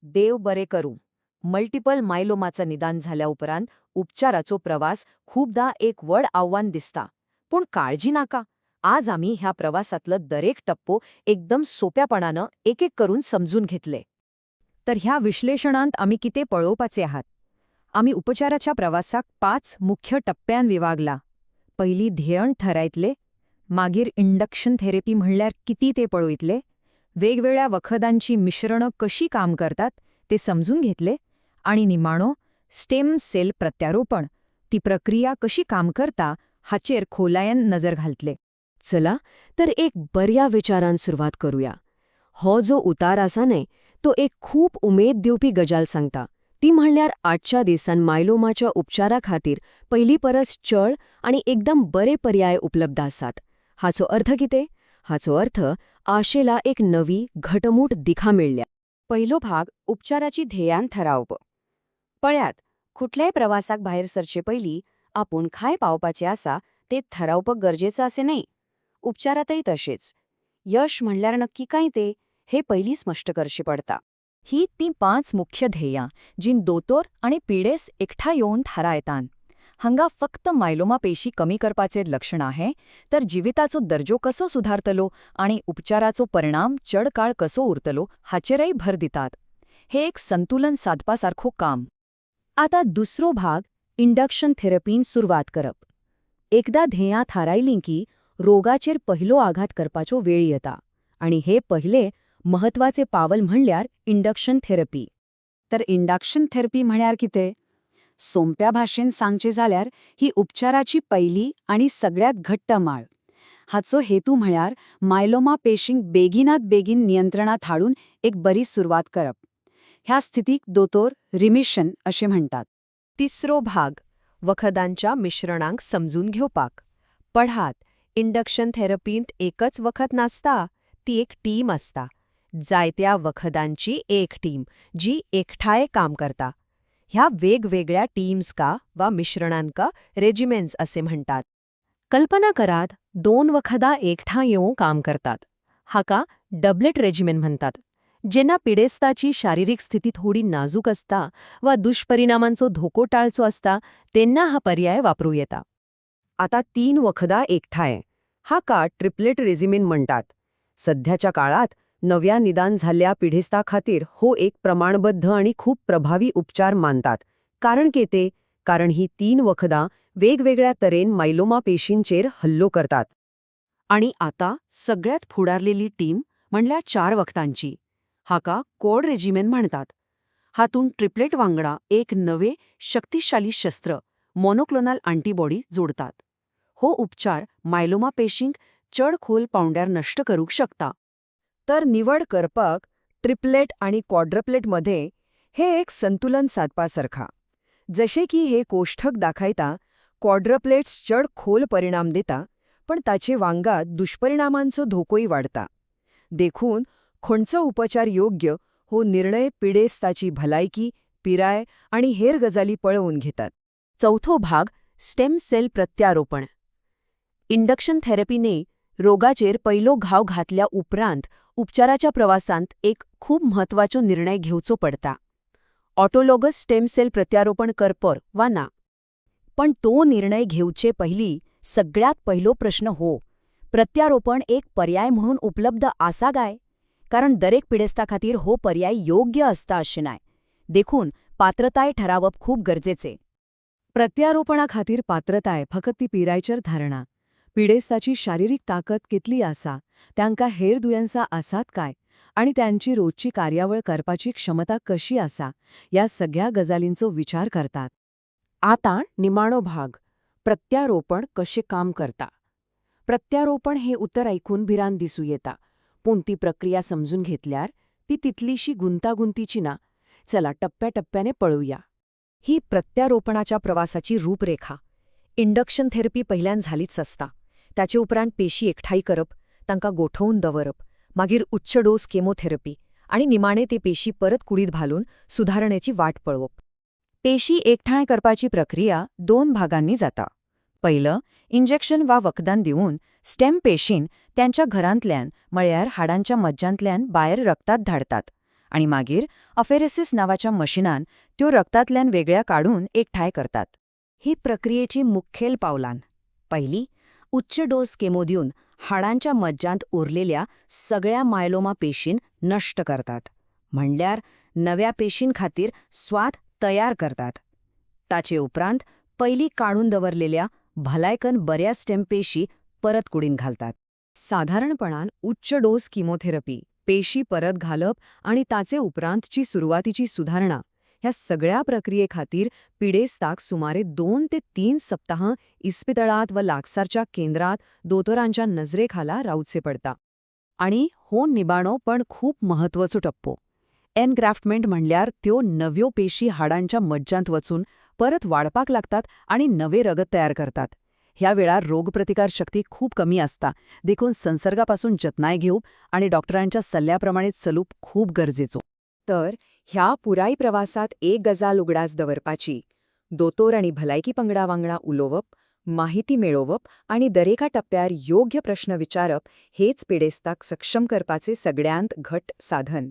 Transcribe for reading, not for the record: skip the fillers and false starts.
देव बरे करू. मल्टिपल मायलोमाचं निदान झाल्या उपरांत उपचाराचो प्रवास खूपदा एक व्हड आव्हान दिसता. पूण काळजी नाका, आज आम्ही ह्या प्रवासातलं दरेक टप्पो एकदम सोप्यापणानं एक एक करून समजून घेतले. तर ह्या विश्लेषणांत आम्ही किते पळोवपाचे आहात. आम्ही उपचाराच्या प्रवासाक 5 मुख्य टप्प्यान विभागला. पहिली ध्येयण ठरायतले, मागीर इंडक्शन थेरपी म्हणल्यार किती ते पळयतले, वेगवेगळ्या वखदांची मिश्रणं कशी काम करतात ते समजून घेतले, आणि निमाणो स्टेम सेल प्रत्यारोपण, ती प्रक्रिया कशी काम करता हाचेर खोलायन नजर घालतले. चला तर एक बऱ्या विचारान सुरवात करूया. हो जो उतार आसा न्हय तो एक खूप उमेद दिवपी गजाल सांगता. ती म्हणल्यार आजच्या दिसान मायलोमाच्या उपचारा खातीर पयली परस चड आणि एकदम बरे पर्याय उपलब्ध आसात. हाचो अर्थ कितें? हाचो अर्थ आशेला एक नवी घटमूट दिखा मेळ्ळ्या. पहिलो भाग उपचाराची ध्येयान ठरावप. पळयात, कुठल्याय प्रवासाक भायर सरचे पयलीं आपूण खाय पावपाचें आसा तें ठरावप गरजेचं असे न्हय. उपचारातय तशेंच. यश म्हणल्यार नक्की काय ते हे पयलीं स्पश्ट करचें पडटा. ही ती 5 मुख्य ध्येयां जीं दोतोर आनी पिडेस एकठांय येवन थारायतात. हांगा फक्त मायलोमा पेशी कमी करपाचें लक्षण आहे, तर जिविताचो दर्जो कसो सुधारतलो आणि उपचाराचो परिणाम चड काळ कसो उरतलो हाचेरय भर दितात. हे एक संतुलन साधपासारखो काम. आता दुसरो भाग इंडक्शन थेरपीन सुरवात करप. एकदा ध्येयां थारायलीं की रोगाचेर पहिलो आघात करपाचो वेळ येता, आणि हे पहिले महत्वाचे पावल म्हणल्यार इंडक्शन थेरपी. तर इंडक्शन थेरपी म्हळ्यार कितें? सोंप्या भाशेन सांगचे जाल्यार ही उपचाराची पहिली आणि सगळ्यात घट्ट माळ. हाचो हेतू म्हळ्यार मायलोमा पेशींक बेगिनात बेगीन नियंत्रणात हाडून एक बरी सुरवात करप. ह्या स्थितीक दोतोर रिमिशन अशें म्हणटात. तिसरो भाग वखदांच्या मिश्रणांक समजून घेवपाक. पढात, इंडक्शन थेरपींत एकच वखद नासता, ती एक टीम आसता. जायत्या वखदांची एक टीम जी एकठांय काम करता. ह्या वेगवेगळ्या टीम्सका वा मिश्रणांका रेजिमेंट्स असे म्हणटात. कल्पना करात 2 वखदां एकठांय येवन काम करतात. हाका डबलेट रेजिमेन म्हणतात. जेन्ना पिडेस्ताची शारीरिक स्थिती थोडी नाजूक असता वा दुष्परिणामांचो धोको टाळचो असता तेन्ना हा पर्याय वापरूं येता. आता 3 वखदां एकठांय, हाका ट्रिपलेट रेजिमेन म्हणटात. सध्याच्या काळात नव्या निदान झाल्ल्या पिढेस्ता खातीर हो एक प्रमाणबद्ध आणि खूप प्रभावी उपचार मानतात. कारण केते? कारण ही 3 वखदां वेगवेगळ्या तरेन मायलोमा पेशींचेर हल्लो करतात. आणि आता सगळ्यात फुडारलेली टीम म्हणल्यार 4 वखदांची. हाका कोड रेजिमेन म्हणतात. हातून ट्रिपलेट वांगडा एक नवे शक्तिशाली शस्त्र मोनोक्लोनल अँटीबॉडी जोडतात. हो उपचार मायलोमा पेशींक चड खोल पावंड्यार नष्ट करूंक शकता. तर निवड करपाक ट्रिपलेट आणि क्वाड्रप्लेटमध्ये हे एक संतुलन साधपासारखा. जशे की हे कोष्ठक दाखयता, क्वाड्रप्लेट्स चड खोल परिणाम दिता, पण ताचे वांगडा दुष्परिणामांचो धोकोय वाढता. देखून खंयचो उपचार योग्य हो निर्णय पिडेस्ताची भलायकी, पिराय आणि हेर गजाली पळोवन घेतात. चौथो भाग स्टेम सेल प्रत्यारोपण. इंडक्शन थेरपीने रोगाचेर पहिलो घाव घातल्या उपरांत उपचाराच्या प्रवासांत एक खूप महत्वाचो निर्णय घेवचो पडटा. ऑटोलॉगस स्टेम सेल प्रत्यारोपण करपर वा ना. पण तो निर्णय घेवचे पयलीं सगळ्यात पहिलो प्रश्न हो, प्रत्यारोपण एक पर्याय म्हणून उपलब्ध आसा काय? कारण दरेक पिडेस्ता खातीर हो पर्याय योग्य असता अशें नाय. देखून पात्रताय ठरावप खूप गरजेचे. प्रत्यारोपणा खातीर पात्रताय फकत ती पिरायचेर धारणा. पिडेस्ताची शारीरिक ताकद कितली आसा, तांकां हेर दुयेंसां आसात काय, आणि त्यांची रोजची कार्यावळ करपाची क्षमता कशी आसा, या सगळ्या गजालींचो विचार करतात. आता निमाणो भाग प्रत्यारोपण कशें काम करता. प्रत्यारोपण हे उतर ऐकून भिरांत दिसूं येता, पूण ती प्रक्रिया समजून घेतल्यार ती तितलीशी गुंतागुंतीची ना. चला टप्प्याटप्प्याने पळोवया. ही प्रत्यारोपणाच्या प्रवासाची रूपरेखा. इंडक्शन थेरपी पहिल्यान झालीच असता. त्याचे उपरांत पेशी एकठांय करप, तांकां गोठवून दवरप, मागीर उच्च डोस केमोथेरपी, आणि निमाणे ते पेशी परत कुडीत घालून सुधारणेची वाट पळोवप. पेशी एकठांय करपाची प्रक्रिया 2 भागांनी जाता. पहिलं, इंजेक्शन वा वखदान दिवन स्टेम पेशीन त्यांच्या घरांतल्यान म्हळ्यार हाडांच्या मज्जांतल्यान भायर रक्तात धाडतात, आणि मागीर अफेरेसिस नावाच्या मशिनान त्यो रक्तांतल्यान वेगळ्या काढून एकठांय करतात. ही प्रक्रियेची मुखेल पावलां. पहिली, उच्च डोस केमो दिवन हाडांच्या मज्जांत उरलेल्या सगळ्या मायलोमा पेशीं नष्ट करतात, म्हणल्यार नव्या पेशींखातीर स्वाद तयार करतात. ताचे उपरांत पयलीं काढून दवरलेल्या भलायकन बऱ्या स्टेम पेशी परत कुडीन घालतात. साधारणपणान उच्च डोस किमोथेरपी, पेशी परत घालप आणि ताचे उपरांतची सुरुवातीची सुधारणा ह्या सगळ्या प्रक्रियेखातीर पिडेस्ताक सुमारे 2 ते 3 सप्ताह इस्पितळात व लागसारच्या केंद्रात दोतोरांच्या नजरेखाला रावचे पडटा. आणि हो निबाणो पण खूप महत्वाचो टप्पो. एनग्राफ्टमेंट म्हणल्यार त्यो नव्यो पेशी हाडांच्या मज्जांत वचून परत वाडपाक लागतात आणि नवे रगत तयार करतात. ह्या वेळार रोगप्रतिकार शक्ती खूप कमी असता, देखून संसर्गापासून जतनाय घेवप आणि डॉक्टरांच्या सल्ल्याप्रमाणे चलूप खूप गरजेचो. तर ह्या पुराय प्रवासात एक गजाल उगडास दवरपाची, दोतोर आणि भलायकी पंगडा वांगडा उलोवप, माहिती मेळोवप आणि दरेका टप्प्यार योग्य प्रश्न विचारप हेच पिडेस्ताक सक्षम करपाचे सगळ्यांत घट्ट साधन.